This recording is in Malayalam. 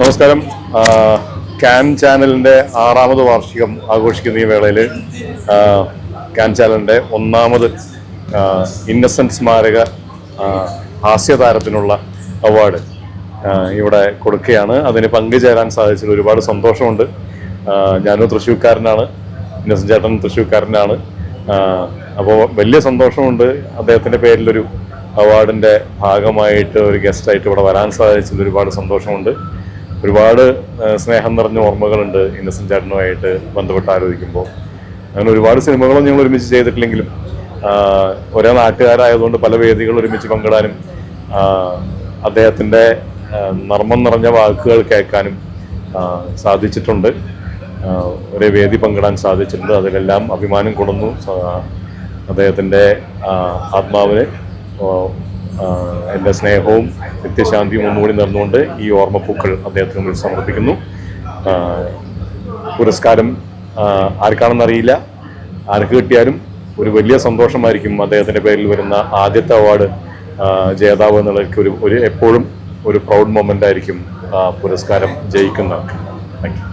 നമസ്കാരം. ക്യാൻ ചാനലിൻ്റെ 6ാമത് വാർഷികം ആഘോഷിക്കുന്ന ഈ വേളയിൽ ക്യാൻ ചാനലിൻ്റെ 1ാമത് ഇന്നസെൻറ്റ് സ്മാരക ഹാസ്യതാരത്തിനുള്ള അവാർഡ് ഇവിടെ കൊടുക്കുകയാണ്. അതിന് പങ്കുചേരാൻ സാധിച്ചതിൽ ഒരുപാട് സന്തോഷമുണ്ട്. ഞാനും തൃശ്ശൂർക്കാരനാണ്, ഇന്നസെൻറ്റ് ചേട്ടൻ തൃശ്ശൂർക്കാരനാണ്. അപ്പോൾ വലിയ സന്തോഷമുണ്ട്. അദ്ദേഹത്തിൻ്റെ പേരിലൊരു അവാർഡിൻ്റെ ഭാഗമായിട്ട് ഒരു ഗസ്റ്റായിട്ട് ഇവിടെ വരാൻ സാധിച്ചതിൽ ഒരുപാട് സന്തോഷമുണ്ട്. ഒരുപാട് സ്നേഹം നിറഞ്ഞ ഓർമ്മകളുണ്ട് ഇന്നസെൻറ്റ് ചേട്ടനുമായിട്ട് ബന്ധപ്പെട്ട് ആലോചിക്കുമ്പോൾ. അങ്ങനെ ഒരുപാട് സിനിമകളും ഞങ്ങൾ ഒരുമിച്ച് ചെയ്തിട്ടില്ലെങ്കിലും ഒരേ നാട്ടുകാരായതുകൊണ്ട് പല വേദികൾ ഒരുമിച്ച് പങ്കിടാനും അദ്ദേഹത്തിൻ്റെ നർമ്മം നിറഞ്ഞ വാക്കുകൾ കേൾക്കാനും സാധിച്ചിട്ടുണ്ട്. ഒരേ വേദി പങ്കിടാൻ സാധിച്ചിട്ടുണ്ട്. അതിലെല്ലാം അഭിമാനം കൊള്ളുന്നു. അദ്ദേഹത്തിൻ്റെ ആത്മാവിന് എൻ്റെ സ്നേഹവും നിത്യശാന്തിയും ഒന്നുകൂടി നേർന്നുകൊണ്ട് ഈ ഓർമ്മപ്പൂക്കൾ അദ്ദേഹത്തിന് മുന്നിൽ സമർപ്പിക്കുന്നു. പുരസ്കാരം ആർക്കാണെന്നറിയില്ല, ആർക്ക് കിട്ടിയാലും ഒരു വലിയ സന്തോഷമായിരിക്കും. അദ്ദേഹത്തിൻ്റെ പേരിൽ വരുന്ന ആദ്യത്തെ അവാർഡ് ജേതാവ് എന്നുള്ളവർക്ക് ഒരു എപ്പോഴും ഒരു പ്രൗഡ് മൊമെൻ്റ് ആയിരിക്കും പുരസ്കാരം ജയിക്കുന്നവർക്ക്. Thank you.